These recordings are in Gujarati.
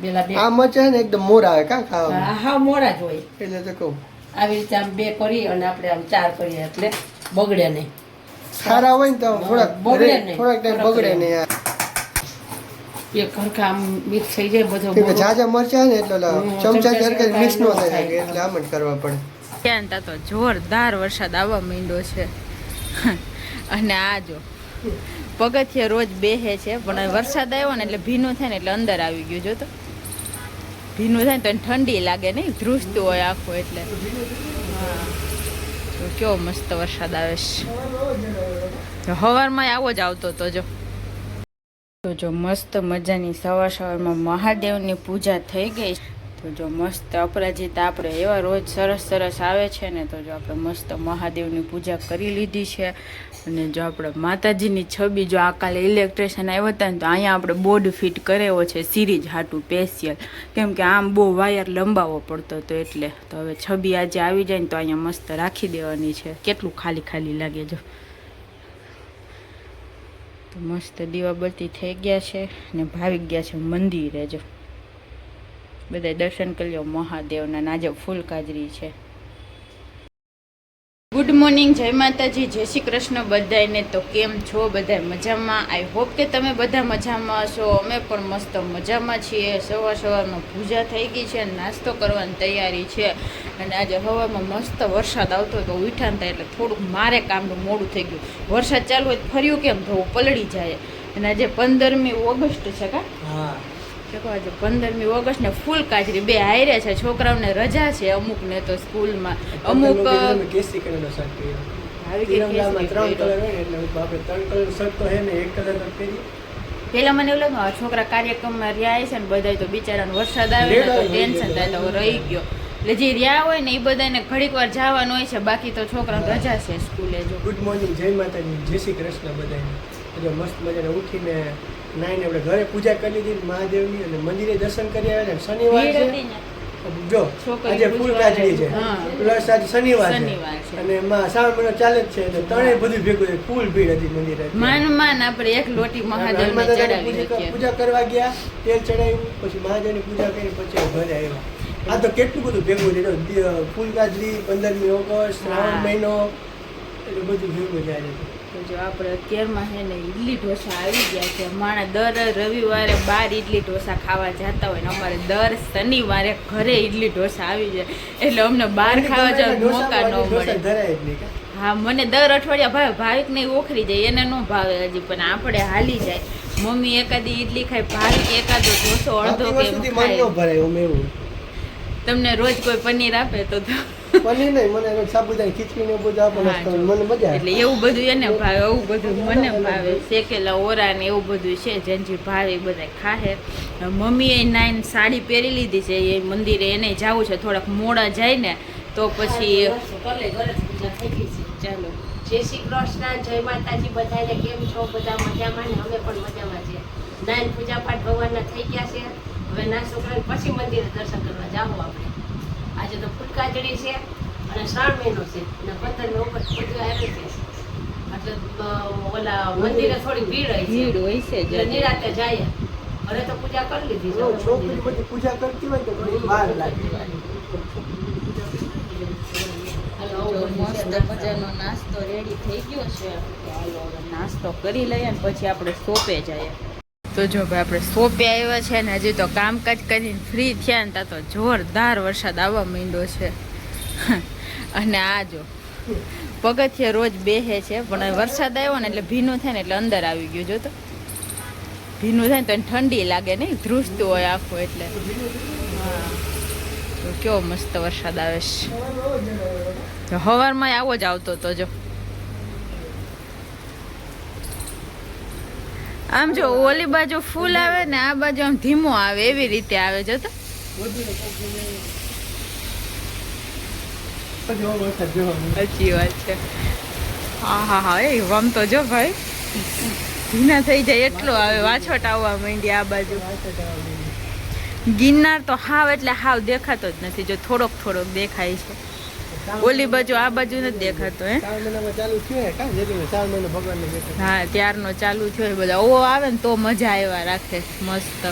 પેલા બે આ મરચા ને એકદમ મોરા આવે કા ખાવા હા મોડા જ હોય એટલે તો કહું આવી રીતે આમ બે કરી અને આપણે આમ 4 કરીએ એટલે બગડે નહીં ખારા હોય ને તો થોડાક બગડે નહીં ટાઈમ બગડે નહીં એક ખરખા આમ મિક્સ થઈ જાય બધું કે જાજા મરચા ને એટલે ચમચા ચરકે મિક્સ ન થાય એટલે આમ જ કરવા પડે ત્યાં તો જોરદાર વરસાદ આવવા માંડ્યો છે અને આ જો પગથિયે રોજ બેહે છે પણ વરસાદ આવ્યો ને એટલે ભીનું થાય ને એટલે અંદર આવી ગયું જો તો ભીનું થાય ને તો ઠંડી લાગે નહીં ધ્રુજતું હોય આખું એટલે તો કેવો મસ્ત વરસાદ આવે છે સવારમાં આવો જ આવતો તો જો જો મસ્ત મજાની સવારમાં મહાદેવની પૂજા થઈ ગઈ તો જો મસ્ત અપરાજિતા આપણે એવા રોજ સરસ આવે છે ને તો જો આપણે મસ્ત મહાદેવની પૂજા કરી લીધી છે અને જો આપણે માતાજીની છબી જો આ કાલે ઇલેક્ટ્રિશિયન આવ્યો હતા ને તો અહીંયા આપણે બોર્ડ ફિટ કરેવો છે સિરીજ હાટું સ્પેશિયલ કેમ કે આમ બહુ વાયર લંબાવવો પડતો હતો એટલે તો હવે છબી આજે આવી જાય ને તો અહીંયા મસ્ત રાખી દેવાની છે કેટલું ખાલી લાગે જો તો મસ્ત દીવાબત્તી થઈ ગયા છે ને ભાવી ગયા છે મંદિરે જો બધા દર્શન કરી લો મહાદેવના આજે ફૂલ કાજરી છે ગુડ મોર્નિંગ જય માતાજી જય શ્રી કૃષ્ણ બધાને તો કેમ છો બધા મજામાં આઈ હોપ કે તમે બધા મજામાં હશો અમે પણ મસ્ત મજામાં છીએ સવારમાં પૂજા થઈ ગઈ છે નાસ્તો કરવાની તૈયારી છે અને આજે હવામાં મસ્ત વરસાદ આવતો તો ઉઠાણ થાય એટલે થોડુંક મારે કામનું મોડું થઈ ગયું વરસાદ ચાલુ હોય ફર્યું કેમ થવું પલળી જાય અને આજે 15મી ઓગસ્ટ છે કા આજે 15મી ઓગસ્ટ ને ફૂલ કાજરી બે હારે છે છોકરાઓને રજા છે અમુક ને તો સ્કૂલમાં અમુક પેલા મને એવું લાગ્યું છોકરા કાર્યક્રમમાં રહ્યા છે ને બધા તો બિચારાને વરસાદ આવે ને તો ટેન્શન થાય તો રહી ગયો એટલે જે રહ્યા હોય ને એ બધાને ઘડીક વાર જવાનું હોય છે બાકી તો છોકરાને રજા છે સ્કૂલે જો ગુડ મોર્નિંગ જય માતાજી જય શ્રી કૃષ્ણ બધાને મસ્ત મજાને ઉઠીને નાઈને આપણે ઘરે પૂજા કરી લીધી મહાદેવની અને મંદિરે દર્શન કરી આવ્યા શનિવાર છે જો આજે ફૂલ કાજરી છે પ્લસ આજે શનિવાર છે અને શ્રાવણ મહિનો ચાલે જ છે એટલે ત્રણેય બધું ભેગું છે ફૂલ ભીડ હતી મંદિરે માન આપણે એક લોટી મહાદેવને ચડાવી પૂજા કરવા ગયા તેલ ચડાવ્યું પછી મહાદેવની પૂજા કરી પછી ઘરે આવ્યા આ તો કેટલું બધું ભેગું છે ફૂલ કાજરી 15મી ઓગસ્ટ શ્રાવણ મહિનો એટલું બધું ભેગું છે આજે જો આપણે અત્યારમાં છે ને ઇડલી ઢોસા આવી ગયા છે માણસ દર રવિવારે 12 ઇડલી ઢોસા ખાવા જતા હોય ને અમારે દર શનિવારે ઘરે ઇડલી ઢોસા આવી જાય એટલે અમને બહાર ખાવા જવાનો મોકા ન મળે હા મને દર અઠવાડિયા ભાવિક ને ઓખરી જાય એને ન ભાવે હજી પણ આપણે હાલી જાય મમ્મી એકાદી ઇડલી ખાય ભાવિક એકાદો ઢોસો અડધો કે તમને રોજ કોઈ પનીર આપે તો પનીર નહીં મને સાબુદાની ખીચડી ને બધું આપે મને મજા એટલે એવું બધું એને ભાવે એવું બધું મને ભાવે શેકેલા ઓરા ને એવું બધું છે જેનજી ભાવે એ બધા ખાહે મમ્મીએ નાઈન સાડી પહેરી લીધી છે એ મંદિરે એને જવું છે થોડાક મોડા જાય ને તો પછી ચાલો જય શ્રી કૃષ્ણ જય માતાજી બધાને કેમ છો બધા મજામાં ને અમે પણ મજામાં છીએ નાઈન પૂજા પાઠ ભગવાનના થઈ ગયા છે હવે નાસ્તો કરીને પછી મંદિરે દર્શન કરવા જાઓ આપણે આજે તો ફૂલ કાજરી છે અને શ્રાવણ મહિનો છે અને 15મી ઓગસ્ટ બધું આવે છે એટલે ઓલા મંદિરે થોડી ભીડ હોય છે નિરાતે જાય હવે તો પૂજા કરી લીધી છે છોકરી બધી પૂજા કરતી હોય તો બહાર લાગે મસ્ત મજાનો નાસ્તો રેડી થઈ ગયો છે ચાલો હવે નાસ્તો કરી લઈએ ને પછી આપણે શોપે જઈએ તો જો ભાઈ આપણે શોપે આવ્યા છે ને હજી તો કામકાજ કરીને ફ્રી થયા ને ત્યાં તો જોરદાર વરસાદ આવવા માંડ્યો છે અને આ જો પગથિયે રોજ બેહે છે પણ વરસાદ આવ્યો ને એટલે ભીનું થાય ને એટલે અંદર આવી ગયું જો તો ભીનું થાય ને તો ઠંડી લાગે નહીં ધ્રુજતું હોય આખું એટલે હા તો કેવો મસ્ત વરસાદ આવે છે સવારમાં આવો જ આવતો તો જો આમ જો ઓલી બાજુ ફૂલ આવે ને આ બાજુ આમ ધીમો આવે એવી રીતે આવે જો તો સાચી વાત છે હા એ વમ તો જો ભાઈ ભીના થઈ જાય એટલો આવે વાછોટ આવવા માંડી આ બાજુ ગિરનાર તો હાવ એટલે હાવ દેખાતો જ નથી જો થોડોક દેખાય છે ઓલી બાજુ આ બાજુ નથી દેખાતો હે. 4 મહિનામાં ચાલુ થયું હે કા જેથી 4 મહિના ભગવાનને બેઠા. હા ત્યારનો ચાલુ થયો એ બધા ઓ આવે ને તો મજા આવ્યા રાખે મસ્ત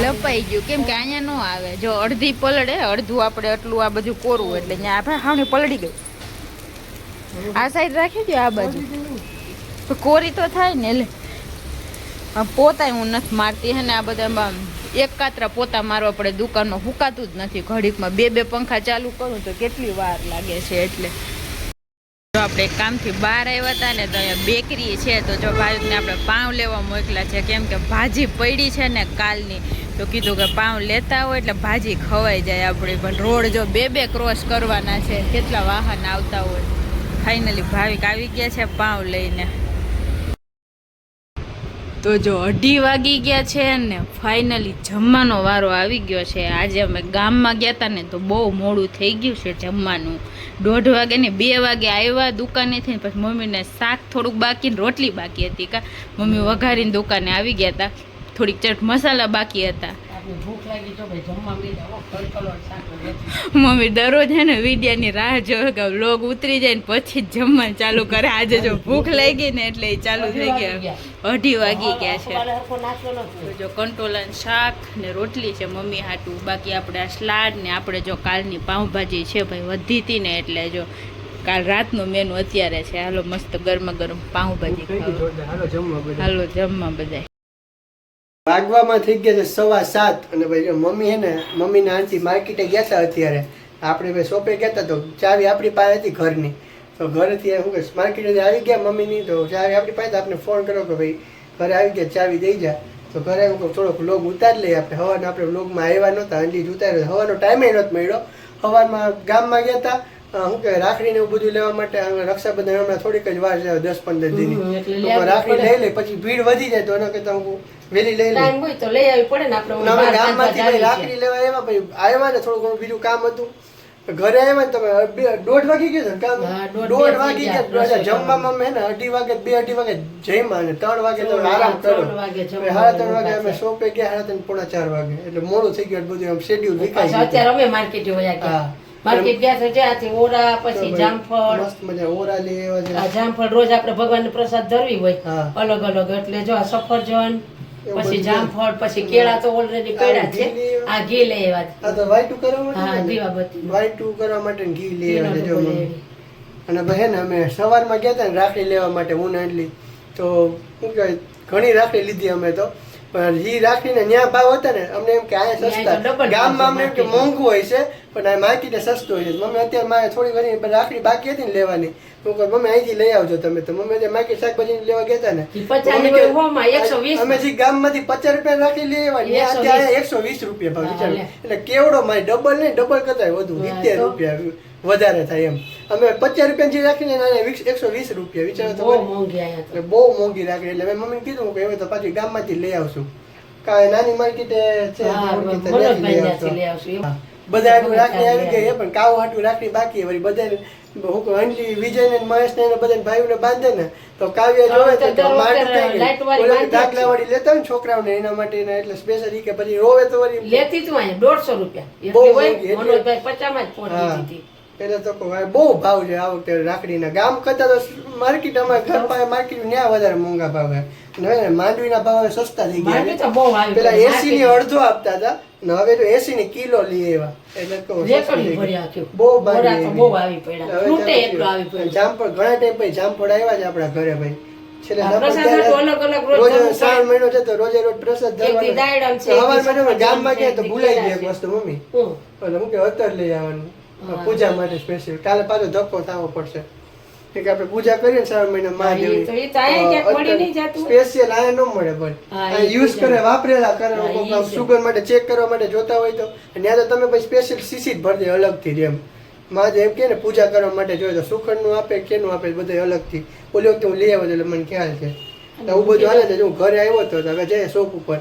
લપાઈ ગયું કેમ કે અહીંયા નો આવે જો અડધી પલળે અડધું આપણે એટલું આ બધું કોરું એટલે ત્યાં આપણે હાવને પલળી ગયું આ સાઈડ રાખી દો આ બાજુ તો કોરી તો થાય ને એટલે પોતા હું નથી મારતી હે ને આ બધા એક કાતરા પોતા મારવા પડે દુકાનમાં હુકાતું જ નથી ઘડીકમાં બે પંખા ચાલુ કરું તો કેટલી વાર લાગે છે એટલે જો આપણે કામથી બહાર આવ્યા હતા ને તો અહીંયા બેકરી છે તો જો ભાઈને આપણે પાઉં લેવા મોકલા છે કેમ કે ભાજી પડી છે ને કાલની તો કીધું કે પાઉં લેતા હોય એટલે ભાજી ખવાઈ જાય આપણી પણ રોડ જો બે ક્રોસ કરવાના છે કેટલા વાહન આવતા હોય ફાઇનલી ભાવિક આવી ગયા છે પાઉં લઈને તો જો 2:30 વાગી ગયા છે ને ફાઇનલી જમવાનો વારો આવી ગયો છે આજે અમે ગામમાં ગયા હતા ને તો બહુ મોડું થઈ ગયું છે જમવાનું 1:30 વાગે ને 2 વાગે આવ્યા દુકાનેથી ને પછી મમ્મીને શાક થોડુંક બાકી ને રોટલી બાકી હતી કા મમ્મી વઘારીને દુકાને આવી ગયા હતા થોડીક ચટ મસાલા બાકી હતા ભૂખ લાગી તો ભાઈ જમવા બેઠા કલકલોટ શાક મમ્મી દરરોજ હે ને વિડિયાની રાહ જોવે કે વ્લોગ ઉતરી જાય ને પછી જ જમવાનું ચાલુ કરે આજે જો ભૂખ લાગી ને એટલે એ ચાલુ થઈ ગયા 2:30 વાગી ગયા છે જો કંટોલાનું શાક ને રોટલી છે મમ્મી હાટું બાકી આપણે આ સલાડ ને આપણે જો કાલની પાઉંભાજી છે ભાઈ વધી હતી ને એટલે જો કાલ રાતનું મેનુ અત્યારે છે હાલો મસ્ત ગરમા ગરમ પાઉંભાજી હાલો જમવા બધા વાગવામાં થઈ ગયા છે 7:15 અને ભાઈ જો મમ્મી હે ને મમ્મીના આંટી માર્કેટે ગયા હતા અત્યારે આપણે ભાઈ શોપે ગયા હતા તો ચાવી આપણી પાસે હતી ઘરની તો ઘરેથી શું કે માર્કેટેથી આવી ગયા મમ્મીની તો ચાવી આપણી પાસે આપણે ફોન કર્યો કે ભાઈ ઘરે આવી ગયા ચાવી દઈ જા તો ઘરે હું થોડોક વ્લોગ ઉતારી લઈએ આપણે હવાના આપણે વ્લોગમાં આવ્યા નહોતા અંડી જ ઉતાર્યો હવાનો ટાઈમે નહોતો મળ્યો હવારમાં ગામમાં ગયા હતા શું કે રાખડી ને એવું બધું લેવા માટે રક્ષાબંધન હમણાં થોડીક જ વાર છે 10-15 દિનની રાખડી લઈ લે પછી ભીડ વધી જાય તો એના કરતા હું વેલી લઈ ટાઈમ હોય તો લઈ આવી પડે ને આપણે અમે ગામમાંથી ભાઈ રાખડી લેવા આવ્યા ભાઈ આવ્યા ને થોડું ઘણું બીજું કામ હતું ઘરે આવ્યા ને તમે 1:30 વાગી ગયો ને કામ 1:30 વાગી ગયા જમવામાં અમે ને 2:30 વાગે 2-2:30 વાગે જમ્યા ને 3 વાગે તો આરામ કર્યો 3:30 વાગે અમે શોપે ગયા 3:30-4 વાગે એટલે મોડું થઈ ગયું બધું આમ શેડ્યુલ વિખાઈ ગયું અત્યારે અમે માર્કેટે વયા ગયા માર્કેટ ગયા છે જ્યાંથી ઓરા પછી જામફળ મસ્ત મજા ઓરા લેવા છે આ જામફળ રોજ આપણે ભગવાનને પ્રસાદ ધરવી હોય અલગ અલગ એટલે જો સફરજન પછી જામફળ પછી કેળા તો ઓલરેડી પડ્યા છે આ ઘી લેવા આ તો વાઈટું કરવા માટે હા દીવાબત્તી વાઈટું કરવા માટે ઘી લેવા છે જો અને ભાઈ ને અમે સવારમાં ગયા હતા ને રાખડી લેવા માટે હું ને એટલી તો શું કહેવાય ઘણી રાખડી લીધી અમે તો પણ ઈ રાખડીને ન્યા ભાવ હતા ને અમને એમ કે આ સસ્તા ગામમાં અમને એમ કે મોંઘું હોય છે પણ આ માર્કેટે સસ્તું હોય છે મમ્મી અત્યારે મારે થોડી ઘણી રાખડી બાકી હતી ને લેવાની હું કહું મમ્મી અહીંથી લઈ આવજો તમે તો મમ્મી અત્યારે માર્કેટ શાકભાજી લેવા ગયા હતા ને અમે જે ગામમાંથી 50 રૂપિયા રાખડી લેવાની અત્યારે 120 રૂપિયા ભાવ વિચારો એટલે કેવડો મારી ડબલ નહીં ડબલ કરતા વધુ 70 રૂપિયા વધારે થાય એમ અમે 50 રૂપિયા જે રાખીને 120 રૂપિયા વિચારો તો બહુ મોંઘી રાખડી એટલે મેં મમ્મીને કીધું કે હવે તો પાછી ગામમાંથી લઈ આવશું કાંઈ નાની માર્કેટે છે બધા રાખડી આવી ગઈ પણ કાવ હાટું રાખડી બાકી વળી બધા અંજલી વિજય ને મહેશ ને બધા ભાઈઓને બાંધે ને તો કાવ્ય જોવે તો દાખલા વાળી લેતા હોય ને છોકરાઓને એના માટે એટલે સ્પેશિયલ કે પછી રોવે તો વળી લેતી તું 150 રૂપિયા મનોજભાઈ 50 માં જ પહોંચી દીધી એટલે તો બહુ ભાવ છે આ વખતે રાખડીના ગામ કરતા તો માર્કેટ અમારે ઘર પાસે માર્કેટ ત્યાં વધારે મોંઘા ભાવ છે માંડવીના ભાવ સસ્તા થઈ ગયા પેલા 80 ની અડધો આપતા હતા ને હવે તો 80 ની કિલો લઈ આવ્યા એટલે બહુ જામફળ ઘણા ટાઈમ પછી જામફળ આવ્યા છે આપણા ઘરે ભાઈ છેલ્લે રોજ શ્રાવણ મહિનો છે તો રોજે રોજ પ્રસાદ ધરવાનો ગામમાં ગયા તો ભૂલાઈ ગઈ એક વસ્તુ મમ્મી એટલે હું કે અત્તર લઈ આવવાનું પૂજા માટે સ્પેશિયલ કાલે પાછો ધક્કો થવો પડશે કે આપણે પૂજા કરીએ શ્રાવણ મહિના મહાદેવ સ્પેશિયલ આ ન મળે પણ યુઝ કરે વાપરેલા કરે સુગર માટે ચેક કરવા માટે જોતા હોય તો ત્યાં તો તમે પછી સ્પેશિયલ સીસી જ ભરી દે અલગથી જ એમ મહાદેવ કે ને પૂજા કરવા માટે જોઈએ તો સુખડ નું આપે કેનું આપે બધા અલગથી ઓલી વખતે હું લઈ આવ્યો એટલે મને ખ્યાલ છે એવું બધું હાલે છે હું ઘરે આવ્યો હતો હવે જઈએ શોપ ઉપર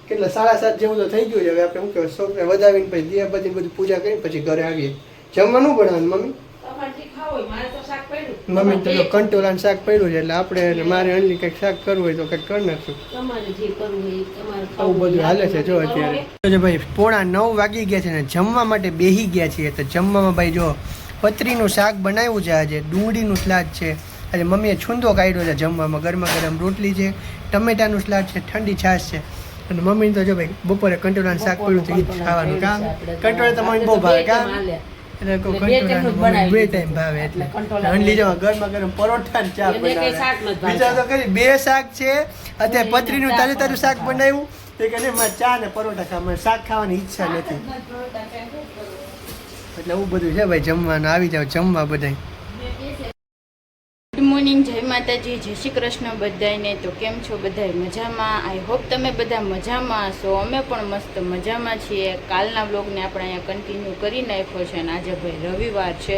કેટલા 7:30 જેવું તો થઈ ગયું છે હવે આપણે શું કહેવાય શોપને વધાવીને પછી દિયા બધી પૂજા કરીને પછી ઘરે આવીએ જમવાનું બનાવવાનું મમ્મી મમ્મી તો જો કંટોલાનું શાક પડ્યું છે એટલે આપણે અને મારે અનલી કંઈક શાક કરવું હોય તો કંઈક કરી નાખશું. તમારે જે કરવું હોય એ તમારે આવું ખાવું બધું હોય. હાલે છે જો અત્યારે. તો જો ભાઈ 8:30 વાગી ગયા છે ને જમવા માટે બેસી ગયા છીએ. તો જમવામાં ભાઈ જો પતરીનું શાક બનાવ્યું છે, આજે ડુંગળીનું સલાડ છે, આજે મમ્મીએ છૂંદો કાઢ્યો છે જમવામાં, ગરમા ગરમ રોટલી છે, ટમેટાનું સલાડ છે, ઠંડી છાશ છે. અને મમ્મીને તો જો ભાઈ બપોરે કંટોલાનું શાક પડ્યું તો એ જ ખાવાનું કામ. કંટોળા તો મને બહુ ભાવે કામ. એટલે કોઈ કંટોળા બે ટાઈમ ભાવે એટલે અંડલી જવા ગરમા ગરમ પરોઠા ને ચા બનાવે. વિચાર તો કરી 2 શાક છે, અત્યારે પતરીનું તાજું તાજું શાક બનાવ્યું તે કે મારે ચા ને પરોઠા ખાવા, શાક ખાવાની ઈચ્છા નથી. એટલે એવું બધું છે ભાઈ જમવાનું. આવી જાવ જમવા બધાય. ગુડ મોર્નિંગ, જય માતાજી, જય શ્રી કૃષ્ણ બધાને. તો કેમ છો બધાય? મજામાં? આઈ હોપ તમે બધા મજામાં હશો. અમે પણ મસ્ત મજામાં છીએ. કાલના બ્લોગને આપણે અહીંયા કન્ટિન્યુ કરી નાખ્યો છે અને આજે ભાઈ રવિવાર છે.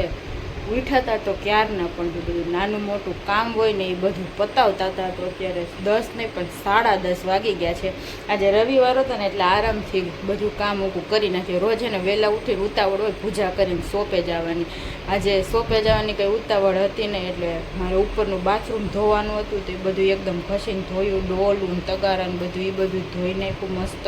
ઉઠ્યા હતા તો ક્યારના પણ બધું નાનું મોટું કામ હોય ને એ બધું પતાવતા હતા. તો અત્યારે 10 નહીં પણ 10:30 વાગી ગયા છે. આજે રવિવાર હતો ને એટલે આરામથી બધું કામ ઊભું કરી નાખ્યું. રોજ એને વહેલા ઉઠીને ઉતાવળ હોય પૂજા કરીને શોપે જવાની. આજે શોપે જવાની કંઈ ઉતાવળ હતી નહીં એટલે મારે ઉપરનું બાથરૂમ ધોવાનું હતું તો એ બધું એકદમ ઘસીને ધોયું, ડોલું તગારાને બધું એ બધું ધોઈ નાખ્યું મસ્ત.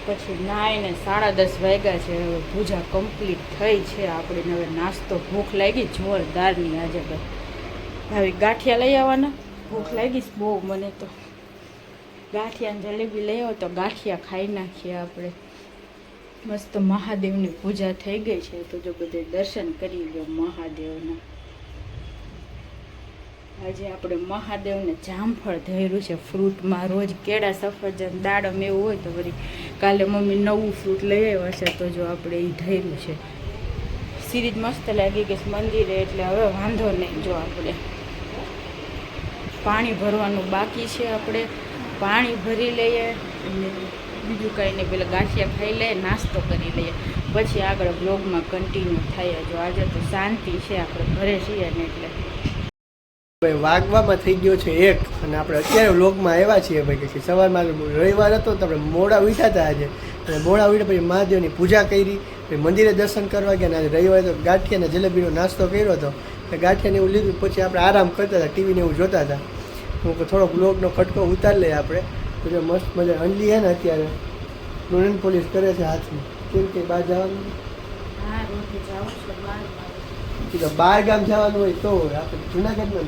પછી નાઈને 10:30 વાગ્યા છે. હવે પૂજા કમ્પ્લીટ થઈ છે આપણી. હવે નાસ્તો ભૂખ લાગી જોરદારની. આજે ભાઈ ગાંઠિયા લઈ આવવાના. ભૂખ લાગી બહુ મને તો. ગાંઠિયા જલેબી લઈ આવો તો ગાંઠિયા ખાઈ નાખીએ આપણે. મસ્ત મહાદેવની પૂજા થઈ ગઈ છે તો જો બધે દર્શન કરી ગયો મહાદેવના. આજે આપણે મહાદેવને જામફળ ધર્યું છે ફ્રૂટમાં. રોજ કેળા, સફરજન, દાડમ એવું હોય તો વળી કાલે મમ્મી નવું ફ્રૂટ લઈ આવ્યા છે તો જો આપણે એ ધર્યું છે. સિરીજ મસ્ત લાગી ગઈ મંદિરે એટલે હવે વાંધો નહીં. જો આપણે પાણી ભરવાનું બાકી છે, આપણે પાણી ભરી લઈએ અને બીજું કાંઈ નહીં, પેલા ગાંઠિયા ખાઈ લઈએ, નાસ્તો કરી લઈએ, પછી આગળ બ્લોગમાં કન્ટિન્યુ થાય. જો આજે તો શાંતિ છે, આપણે ઘરે છીએ ને એટલે ભાઈ વાગવામાં થઈ ગયો છે 1 અને આપણે અત્યારે વ્લોગમાં આવ્યા છીએ ભાઈ કે સવારમાં રવિવાર હતો તો આપણે મોડા ઉઠ્યા હતા આજે. અને મોડા ઉઠ્યા પછી મહાદેવની પૂજા કરી, પછી મંદિરે દર્શન કરવા ગયા. અને આજે રવિવારે તો ગાંઠિયા અને જલેબીનો નાસ્તો કર્યો હતો. ગાંઠિયાને એવું લીધું પછી આપણે આરામ કરતા હતા, ટીવીને એવું જોતા હતા. હું થોડોક વ્લોગનો ખટકો ઉતારી લઈએ આપણે. તો જો મસ્ત મજા અંડલી છે ને અત્યારે લોરેન પોલીસ કરે છે હાથમાં. કેમ કે બહાર જવાનું તો 12 ગામ જવાનું હોય તો આપણે જુનાગઢમાં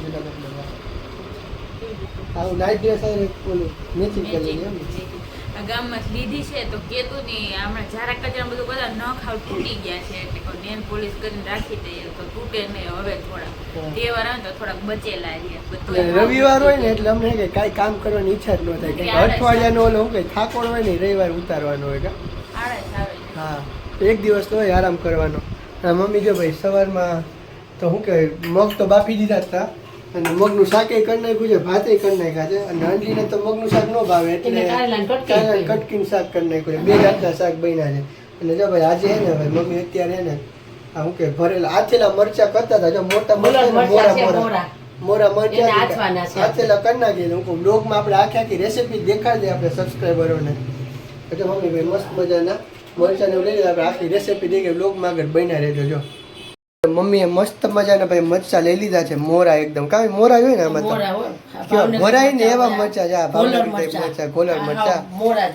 આવું નાઇટ ડ્રેસ ઓલું મેચિંગ કરી લઈએ એમ. ગામમાં લીધી છે તો કેતું નહીં. હમણાં ઝારા કચરા બધું બધા ન ખાવ તૂટી ગયા છે એટલે નેલ પોલીસ કરીને રાખી દઈએ તો તૂટે નહીં. હવે થોડા તહેવાર આવે તો થોડાક બચેલા છે. રવિવાર હોય ને એટલે અમને કાંઈ કામ કરવાની ઈચ્છા જ ન થાય. કે અઠવાડિયાનો ઓલો હું કઈ થાકોડ હોય ને રવિવાર ઉતારવાનો હોય કા. હા, એક દિવસ તો હોય આરામ કરવાનો. મમ્મી જો ભાઈ સવારમાં તો શું કહેવાય મગ તો બાફી દીધા હતા અને મગનું શાકે કરી નાખ્યું છે, ભાતે કરી નાખ્યા છે. અને અંડલીને તો મગનું શાક ન ભાવે એટલે કારેલાનું કટકીનું શાક કરી નાખ્યું છે. 2 જાતના શાક બન્યા છે. અને જો ભાઈ આજે હે ને ભાઈ મમ્મી અત્યારે ને આ શું કહેવાય ભરેલા આથેલા મરચા કરતા હતા. જો મોટા મોરા મરચા આથેલા કરી નાખીએ. હું બ્લોગમાં આપણે આખી રેસીપી દેખાડી દઈએ આપણે સબસ્ક્રાઈબરોને. એટલે મમ્મી ભાઈ મસ્ત મજાના મરચાને લઈ લીધા. આપણે આખી રેસીપી દઈ કે બ્લોગમાં આગળ બન્યા રહેજો. જો મમ્મીએ મસ્ત મજાના ભાઈ મરચા લઈ લીધા છે, મોરા એકદમ. કાંઈ મોરા હોય ને આમાં તો ભરાય ને એવા મરચા છે. આ ભાવનગર મરચા, ગોલર મરચા.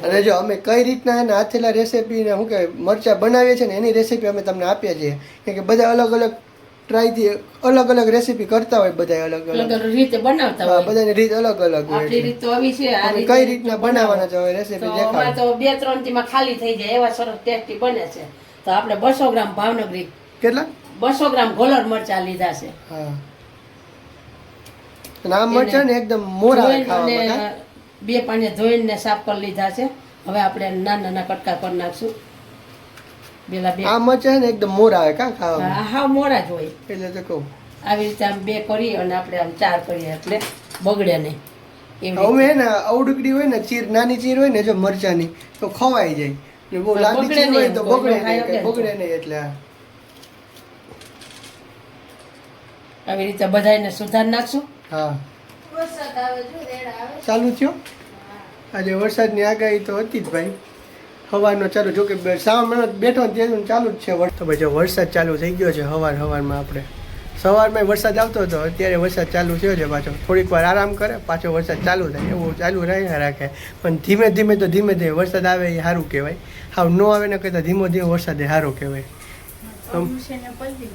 અને જો અમે કઈ રીતના એને હાથેલા રેસીપી ને શું કહેવાય મરચા બનાવીએ છીએ ને એની રેસીપી અમે તમને આપીએ છીએ. કેમ કે બધા અલગ અલગ ટ્રાયથી અલગ અલગ રેસીપી કરતા હોય, બધા અલગ અલગ રીતે બનાવતા હોય. બધાની રીત અલગ અલગ હોય. કઈ રીતના બનાવવાના છે રેસીપી દેખાડો. તો 2-3 દીમાં ખાલી થઈ જાય એવા સરસ ટેસ્ટી બને છે. તો આપણે 200 ગ્રામ ભાવનગરી, કેટલા 200 ગ્રામ ગોલર મરચા લીધા છે. હા, અને આ મરચા ને એકદમ મોરા ખાવા. 2 પાણી ધોઈને સાફ કરી લીધા છે. હવે આપણે નાના નાના કટકા કરી નાખશું. આ મરચા ને એકદમ મોરા આવે કા ખાવા. હા, મોરા જ હોય એટલે તો કહું આવી રીતે આમ 2 કરી અને આપણે આમ 4 કરીએ એટલે બગડે નહીં. અમે ને અવડુકડી હોય ને ચીર, નાની ચીર હોય ને જો મરચાની તો ખવાઈ જાય. બહુ લાંબી ચીર હોય તો બગડે નહીં. એટલે આવી રીતે બધાને સુધાર નાખશું. હા, ચાલુ થયો. આજે વરસાદની આગાહી તો હતી જ ભાઈ સવારનો ચાલુ. જો કે 3 મહિનો બેઠો ત્યાં ચાલુ જ છે. તો ભાઈ જો વરસાદ ચાલુ થઈ ગયો છે સવારમાં આપણે. સવારમાં વરસાદ આવતો હતો, અત્યારે વરસાદ ચાલુ થયો છે પાછો. થોડીક વાર આરામ કરે, પાછો વરસાદ ચાલુ થાય, એવું ચાલુ રહ્યા રાખે. પણ ધીમે ધીમે વરસાદ આવે એ સારું કહેવાય. હાવ ન આવે ને કરતાં ધીમો વરસાદ એ સારો કહેવાય.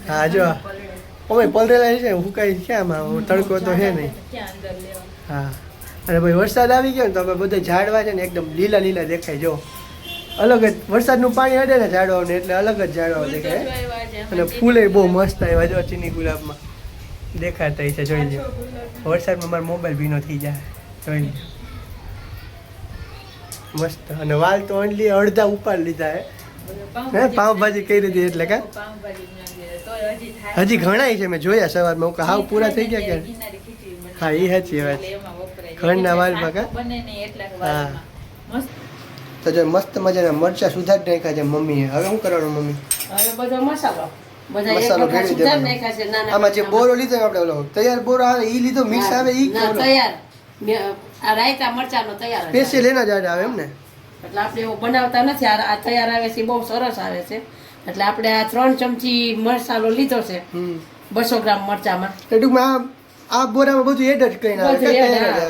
હા જો અમે પલરેલા છે, હુકાઈ ક્યાં આમાં તડકો તો છે નહીં. હા અને ભાઈ વરસાદ આવી ગયો ને તો અમે બધા ઝાડવા છે ને એકદમ લીલા લીલા દેખાય. જો અલગ જ વરસાદનું પાણી અડે ને ઝાડવાને એટલે અલગ જ ઝાડવા દેખાય. અને ફૂલે બહુ મસ્ત આવ્યા જો ચીની ગુલાબમાં દેખાતા છે. જોઈ લો વરસાદમાં મારો મોબાઈલ ભીનો થઈ જાય. જોઈ લો મસ્ત. અને વાલ તો ઓનલી અડધા ઉપાડ લીધા હે પાવભાજી કરી દીધી એટલે કા હજી ઘણા છે મેં જોયા સવારમાં. હાવ પૂરા થઈ ગયા કે હા એ સાચી વાત. ઘરના વાલમાં કા હા. તો જો મસ્ત મજાના મરચા સુધારી નાખ્યા છે મમ્મીએ. હવે શું કરવાનું મમ્મી? હવે બધો મસાલો મસાલો ભેળવી દેવાનો. આમાં જે બોરો લીધો આપણે ઓલો તૈયાર બોરો આવે ઈ લીધો, મિક્સ આવે ઈ તૈયાર આ રાયતા મરચાનો તૈયાર સ્પેશિયલ એના જ આવે એમ ને? એટલે આપણે એવું બનાવતા નથી. આ તૈયાર આવે છે, બહુ સરસ આવે છે. એટલે આપણે આ 3 ચમચી મસાલો લીધો છે 200 ગ્રામ મરચામાં. ટૂંકમાં આ બોરામાં બધું એડ જ કરીને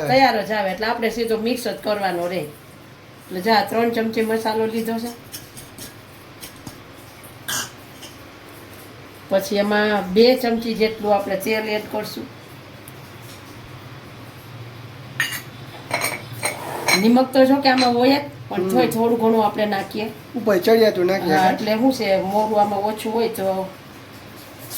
તૈયાર જ આવે. એટલે આપણે સીધો મિક્સ જ કરવાનો રહે. એટલે જા 3 ચમચી મસાલો લીધો છે. પછી એમાં 2 ચમચી જેટલું આપણે તેલ એડ કરશું. નિમક તો જો કે આમાં હોય જ, પણ થોડું ઘણું આપણે નાખીએ ઉપર ચડિયાતું નાખીએ. એટલે શું છે મોરું આમાં ઓછું હોય તો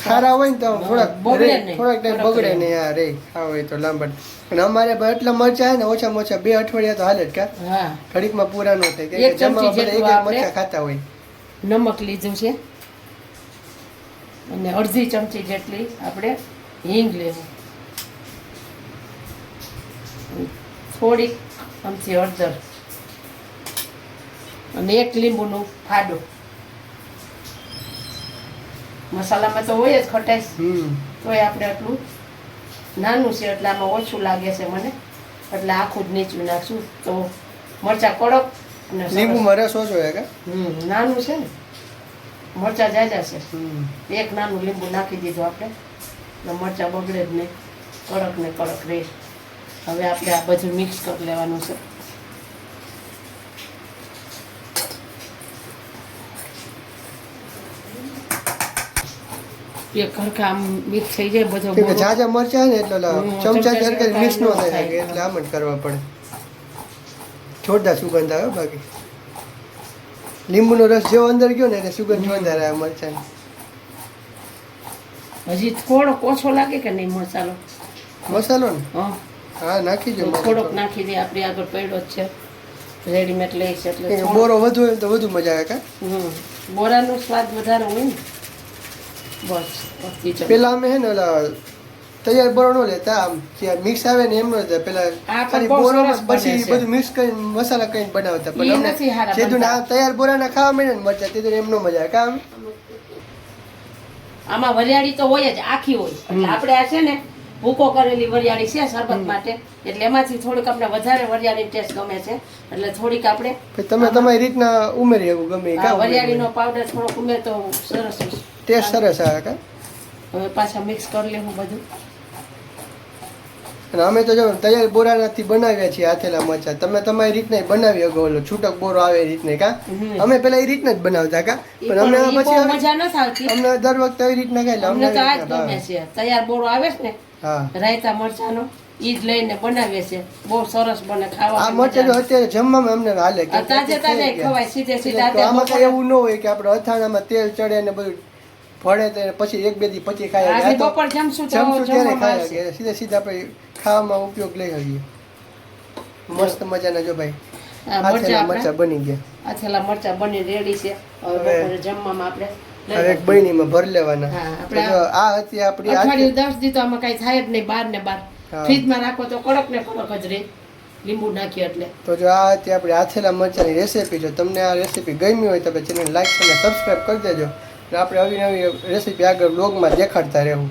સારા હોય ને તો થોડાક ટાઈમ બગડે ને યાર રે ખાવ હોય તો લાંબા. અને અમારે એટલા મરચા છે ને ઓછામાં ઓછા 2 અઠવાડિયા તો હાલે જ કા. હા ઘડીકમાં પૂરા ન થાય કે જમવામાં બધા એક મરચા ખાતા હોય. નમક લીધું છે અને અડધી ચમચી જેટલી આપણે હિંગ લેવું, થોડીક આમથી હળદર અને 1 લીંબુનું ફાડું. મસાલામાં તો હોય જ ખટાશ, તોય આપણે આટલું નાનું છે એટલે આમાં ઓછું લાગે છે મને, એટલે આખું જ નીચું નાખશું તો મરચાં કડક અને લીંબુમાં રસ ઓછો હોય કે નાનું છે ને મરચાં જાજા છે. 1 નાનું લીંબુ નાખી દીધું આપણે એટલે મરચાં બગડે જ નહીં, કડક ને કડક રહે. હવે આપણે આ બધું મિક્સ કરી લેવાનું છે. એક હરખા આમ મિક્સ થઈ જાય બધો. જાજા મરચા ને એટલે ચમચા હરખા મિક્સ ન થાય એટલે આમ જ કરવા પડે. જોરદાર સુગંધ આવે. બાકી લીંબુનો રસ જેવો અંદર ગયો ને એટલે સુગંધ જોરદાર આવે મરચાની. હજી થોડોક ઓછો લાગે કે નહીં મસાલો? મસાલો ને હા નાખી દો. થોડોક નાખી દે. આપણી આગળ પડ્યો જ છે રેડીમેડ લઈ છે એટલે બોરો વધુ હોય તો વધુ મજા આવે કા. બોરાનો સ્વાદ વધારે હોય ને. બસ પેલા અમે હે ને ઓલા તૈયાર બોરો નો લેતા, આમ મિક્સ આવે ને એમ ન લેતા. પેલા ખાલી બોરોમાં પછી બધું મિક્સ કરીને મસાલા કરીને બનાવતા. પણ અમે સીધું આ તૈયાર બોરાના ખાવા મળે ને મરચા તે એમ નો મજા આવે કા. આમાં વરિયાળી તો હોય જ, આખી હોય. એટલે આપણે આ છે ને ભૂકો કરેલી વરિયાળી છે શરબત માટે, એટલે એમાંથી થોડીક આપણે વધારે વરિયાળી ટેસ્ટ ગમે છે એટલે થોડીક આપણે તમે તમારી રીતના ઉમેરી એવું ગમે કા. વરિયાળીનો પાવડર થોડોક ઉમેરતો સરસ ટેસ્ટ સરસ આવે કા. હવે પાછા મિક્સ કરી લેવું બધું. અને અમે તો જો તૈયાર બોરાનાથી બનાવ્યા છીએ આથેલા મરચા. તમે તમારી રીતના બનાવી શકો. ઓલો છૂટક બોરો આવે એ રીતને કા. અમે પેલા એ રીતના જ બનાવતા કા, પણ અમને પછી મજા ન આવતી. અમને દર વખતે એ રીતના ખાઈ અમને તો આ જ ગમે છે. તૈયાર બોરો આવે છે ને હા રાયતા મરચાનો, ઈ જ લઈને બનાવીએ છીએ. બહુ સરસ બને ખાવા. આ મરચા જો અત્યારે જમવામાં અમને હાલે કે તાજે તાજે ખવાય સીધે સીધા. આમાં કઈ એવું ન હોય કે આપણે અથાણામાં તેલ ચડે ને બધું ફળે તો પછી 1-2 દી પછી ખાઈ બપોર જમશું ત્યારે ખાઈ સીધા સીધા આપણે ખાવામાં ઉપયોગ લઈ શકીએ. મસ્ત મજાના જો ભાઈ મરચા બની ગયા. આથેલા મરચા બની રેડી છે. હવે બપોરે જમવામાં આપણે હવે એક બહેનીમાં ભર લેવાના. આ હતી આપણી અઠવાડિયું 10 દી તો આમાં કઈ થાય જ નહીં. 12 ને 12 ફ્રીજમાં રાખો તો કડક ને કડક જ રહે લીંબુ નાખીએ એટલે. તો જો આ હતી આપણી આથેલા મરચાની રેસીપી. જો તમને આ રેસીપી ગમી હોય તો ચેનલ લાઈક અને સબસ્ક્રાઈબ કરી દેજો. આપણે આવી નવી રેસીપી આગળ બ્લોગમાં દેખાડતા રહેવું.